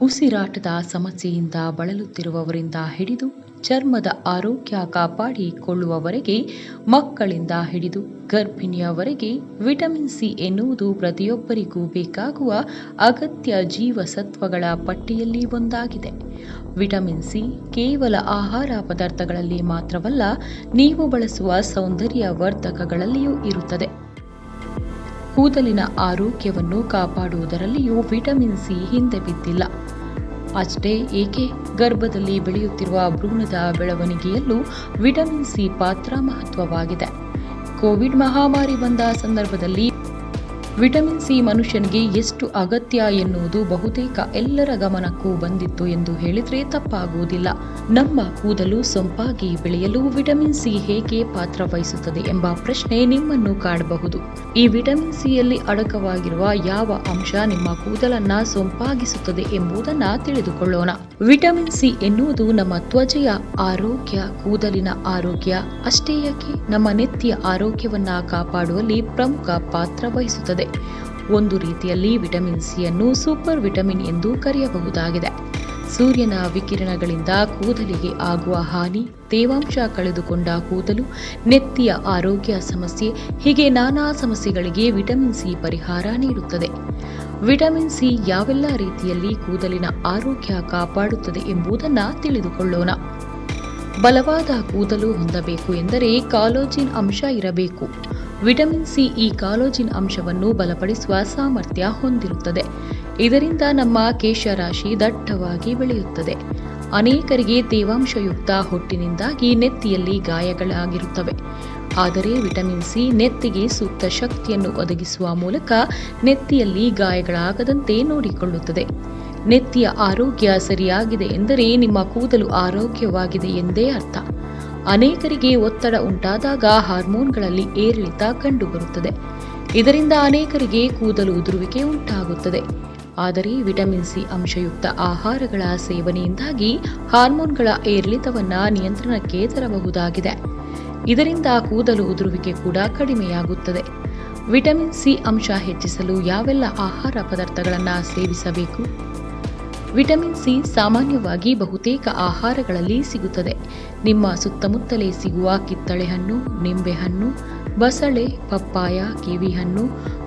ಉಸಿರಾಟದ ಸಮಸ್ಯೆಯಿಂದ ಬಳಲುತ್ತಿರುವವರಿಂದ ಹಿಡಿದು ಚರ್ಮದ ಆರೋಗ್ಯ ಕಾಪಾಡಿಕೊಳ್ಳುವವರೆಗೆ, ಮಕ್ಕಳಿಂದ ಹಿಡಿದು ಗರ್ಭಿಣಿಯವರೆಗೆ ವಿಟಮಿನ್ ಸಿ ಎನ್ನುವುದು ಪ್ರತಿಯೊಬ್ಬರಿಗೂ ಬೇಕಾಗುವ ಅಗತ್ಯ ಜೀವಸತ್ವಗಳ ಪಟ್ಟಿಯಲ್ಲಿ ಒಂದಾಗಿದೆ. ವಿಟಮಿನ್ ಸಿ ಕೇವಲ ಆಹಾರ ಪದಾರ್ಥಗಳಲ್ಲಿ ಮಾತ್ರವಲ್ಲ, ನೀವು ಬಳಸುವ ಸೌಂದರ್ಯ ವರ್ಧಕಗಳಲ್ಲಿಯೂ ಇರುತ್ತದೆ. ಕೂದಲಿನ ಆರೋಗ್ಯವನ್ನು ಕಾಪಾಡುವುದರಲ್ಲಿಯೂ ವಿಟಮಿನ್ ಸಿ ಹಿಂದೆ ಬಿದ್ದಿಲ್ಲ. ಅಷ್ಟೇ ಏಕೆ, ಗರ್ಭದಲ್ಲಿ ಬೆಳೆಯುತ್ತಿರುವ ಭ್ರೂಣದ ಬೆಳವಣಿಗೆಯಲ್ಲೂ ವಿಟಮಿನ್ ಸಿ ಪಾತ್ರ ಮಹತ್ವವಾಗಿದೆ. ಕೋವಿಡ್ ಮಹಾಮಾರಿ ಬಂದ ಸಂದರ್ಭದಲ್ಲಿ ವಿಟಮಿನ್ ಸಿ ಮನುಷ್ಯನಿಗೆ ಎಷ್ಟು ಅಗತ್ಯ ಎನ್ನುವುದು ಬಹುತೇಕ ಎಲ್ಲರ ಗಮನಕ್ಕೂ ಬಂದಿತ್ತು ಎಂದು ಹೇಳಿದರೆ ತಪ್ಪಾಗುವುದಿಲ್ಲ. ನಮ್ಮ ಕೂದಲು ಸೊಂಪಾಗಿ ಬೆಳೆಯಲು ವಿಟಮಿನ್ ಸಿ ಹೇಗೆ ಪಾತ್ರ ವಹಿಸುತ್ತದೆ ಎಂಬ ಪ್ರಶ್ನೆ ನಿಮ್ಮನ್ನು ಕಾಡಬಹುದು. ಈ ವಿಟಮಿನ್ ಸಿಯಲ್ಲಿ ಅಡಕವಾಗಿರುವ ಯಾವ ಅಂಶ ನಿಮ್ಮ ಕೂದಲನ್ನ ಸೊಂಪಾಗಿಸುತ್ತದೆ ಎಂಬುದನ್ನು ತಿಳಿದುಕೊಳ್ಳೋಣ. ವಿಟಮಿನ್ ಸಿ ಎನ್ನುವುದು ನಮ್ಮ ತ್ವಚೆಯ ಆರೋಗ್ಯ, ಕೂದಲಿನ ಆರೋಗ್ಯ ಅಷ್ಟೇ ಯಾಕೆ, ನಮ್ಮ ನೆತ್ತಿಯ ಆರೋಗ್ಯವನ್ನ ಕಾಪಾಡುವಲ್ಲಿ ಪ್ರಮುಖ ಪಾತ್ರ ವಹಿಸುತ್ತದೆ. ಒಂದು ರೀತಿಯಲ್ಲಿ ವಿಟಮಿನ್ ಸಿಯನ್ನು ಸೂಪರ್ ವಿಟಮಿನ್ ಎಂದು ಕರೆಯಬಹುದಾಗಿದೆ. ಸೂರ್ಯನ ವಿಕಿರಣಗಳಿಂದ ಕೂದಲಿಗೆ ಆಗುವ ಹಾನಿ, ತೇವಾಂಶ ಕಳೆದುಕೊಂಡ ಕೂದಲು, ನೆತ್ತಿಯ ಆರೋಗ್ಯ ಸಮಸ್ಯೆ ಹೀಗೆ ನಾನಾ ಸಮಸ್ಯೆಗಳಿಗೆ ವಿಟಮಿನ್ ಸಿ ಪರಿಹಾರ ನೀಡುತ್ತದೆ. ವಿಟಮಿನ್ ಸಿ ಯಾವೆಲ್ಲ ರೀತಿಯಲ್ಲಿ ಕೂದಲಿನ ಆರೋಗ್ಯ ಕಾಪಾಡುತ್ತದೆ ಎಂಬುದನ್ನು ತಿಳಿದುಕೊಳ್ಳೋಣ. ಬಲವಾದ ಕೂದಲು ಹೊಂದಬೇಕು ಎಂದರೆ ಕಾಲೋಜಿನ್ ಅಂಶ ಇರಬೇಕು. ವಿಟಮಿನ್ ಸಿ ಈ ಕಾಲೋಜಿನ್ ಅಂಶವನ್ನು ಬಲಪಡಿಸುವ ಸಾಮರ್ಥ್ಯ ಹೊಂದಿರುತ್ತದೆ. ಇದರಿಂದ ನಮ್ಮ ಕೇಶರಾಶಿ ದಟ್ಟವಾಗಿ ಬೆಳೆಯುತ್ತದೆ. ಅನೇಕರಿಗೆ ತೇವಾಂಶಯುಕ್ತ ಹೊಟ್ಟಿನಿಂದಾಗಿ ನೆತ್ತಿಯಲ್ಲಿ ಗಾಯಗಳಾಗಿರುತ್ತವೆ. ಆದರೆ ವಿಟಮಿನ್ ಸಿ ನೆತ್ತಿಗೆ ಸೂಕ್ತ ಶಕ್ತಿಯನ್ನು ಒದಗಿಸುವ ಮೂಲಕ ನೆತ್ತಿಯಲ್ಲಿ ಗಾಯಗಳಾಗದಂತೆ ನೋಡಿಕೊಳ್ಳುತ್ತದೆ. ನೆತ್ತಿಯ ಆರೋಗ್ಯ ಸರಿಯಾಗಿದೆ ಎಂದರೆ ನಿಮ್ಮ ಕೂದಲು ಆರೋಗ್ಯವಾಗಿದೆ ಎಂದೇ ಅರ್ಥ. ಅನೇಕರಿಗೆ ಒತ್ತಡ ಉಂಟಾದಾಗ ಹಾರ್ಮೋನ್ಗಳಲ್ಲಿ ಏರಿಳಿತ ಕಂಡುಬರುತ್ತದೆ. ಇದರಿಂದ ಅನೇಕರಿಗೆ ಕೂದಲು ಉದುರುವಿಕೆ ಉಂಟಾಗುತ್ತದೆ. ಆದರೆ ವಿಟಮಿನ್ ಸಿ ಅಂಶಯುಕ್ತ ಆಹಾರಗಳ ಸೇವನೆಯಿಂದಾಗಿ ಹಾರ್ಮೋನ್ಗಳ ಏರಿಳಿತವನ್ನು ನಿಯಂತ್ರಣಕ್ಕೆ ತರಬಹುದಾಗಿದೆ. ಇದರಿಂದ ಕೂದಲು ಉದುರುವಿಕೆ ಕೂಡ ಕಡಿಮೆಯಾಗುತ್ತದೆ. ವಿಟಮಿನ್ ಸಿ ಅಂಶ ಹೆಚ್ಚಿಸಲು ಯಾವೆಲ್ಲ ಆಹಾರ ಪದಾರ್ಥಗಳನ್ನು ಸೇವಿಸಬೇಕು? ವಿಟಮಿನ್ ಸಿ ಸಾಮಾನ್ಯವಾಗಿ ಬಹುತೇಕ ಆಹಾರಗಳಲ್ಲಿ ಸಿಗುತ್ತದೆ. ನಿಮ್ಮ ಸುತ್ತಮುತ್ತಲೇ ಸಿಗುವ ಕಿತ್ತಳೆ ಹಣ್ಣು, ನಿಂಬೆಹಣ್ಣು, ಬಸಳೆ, ಪಪ್ಪಾಯ, ಕಿವಿ ಹಣ್ಣು,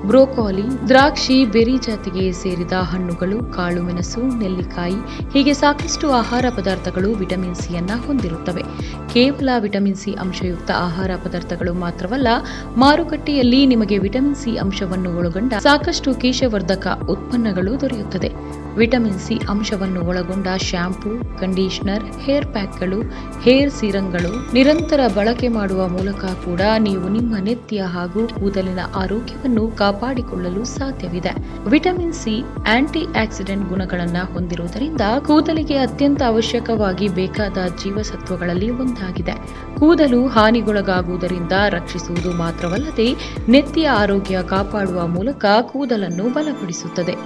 ಬ್ರೋಕಾಲಿ, ದ್ರಾಕ್ಷಿ, ಬೆರಿ ಜಾತಿಗೆ ಸೇರಿದ ಹಣ್ಣುಗಳು, ಕಾಳು ಮೆಣಸು, ನೆಲ್ಲಿಕಾಯಿ ಹೀಗೆ ಸಾಕಷ್ಟು ಆಹಾರ ಪದಾರ್ಥಗಳು ವಿಟಮಿನ್ ಸಿಯನ್ನ ಹೊಂದಿರುತ್ತವೆ. ಕೇವಲ ವಿಟಮಿನ್ ಸಿ ಅಂಶಯುಕ್ತ ಆಹಾರ ಪದಾರ್ಥಗಳು ಮಾತ್ರವಲ್ಲ, ಮಾರುಕಟ್ಟೆಯಲ್ಲಿ ನಿಮಗೆ ವಿಟಮಿನ್ ಸಿ ಅಂಶವನ್ನು ಒಳಗೊಂಡ ಸಾಕಷ್ಟು ಕೇಶವರ್ಧಕ ಉತ್ಪನ್ನಗಳು ದೊರೆಯುತ್ತದೆ. ವಿಟಮಿನ್ ಸಿ ಅಂಶವನ್ನು ಒಳಗೊಂಡ ಶ್ಯಾಂಪೂ, ಕಂಡೀಷನರ್, ಹೇರ್ ಪ್ಯಾಕ್ಗಳು, ಹೇರ್ ಸೀರಂಗಳು ನಿರಂತರ ಬಳಕೆ ಮಾಡುವ ಮೂಲಕ ಕೂಡ ನೀವು ನಿಮ್ಮ ನೆತ್ತಿಯ ಹಾಗೂ ಕೂದಲಿನ ಆರೋಗ್ಯವನ್ನು ಕಾಪಾಡಿಕೊಳ್ಳಲು ಸಾಧ್ಯವಿದೆ. ವಿಟಮಿನ್ ಸಿ ಆಂಟಿ ಆಕ್ಸಿಡೆಂಟ್ ಗುಣಗಳನ್ನು ಹೊಂದಿರುವುದರಿಂದ ಕೂದಲಿಗೆ ಅತ್ಯಂತ ಅವಶ್ಯಕವಾಗಿ ಬೇಕಾದ ಜೀವಸತ್ವಗಳಲ್ಲಿ ಒಂದಾಗಿದೆ. ಕೂದಲು ಹಾನಿಗೊಳಗಾಗುವುದರಿಂದ ರಕ್ಷಿಸುವುದು ಮಾತ್ರವಲ್ಲದೆ ನೆತ್ತಿಯ ಆರೋಗ್ಯ ಕಾಪಾಡುವ ಮೂಲಕ ಕೂದಲನ್ನು ಬಲಪಡಿಸುತ್ತದೆ.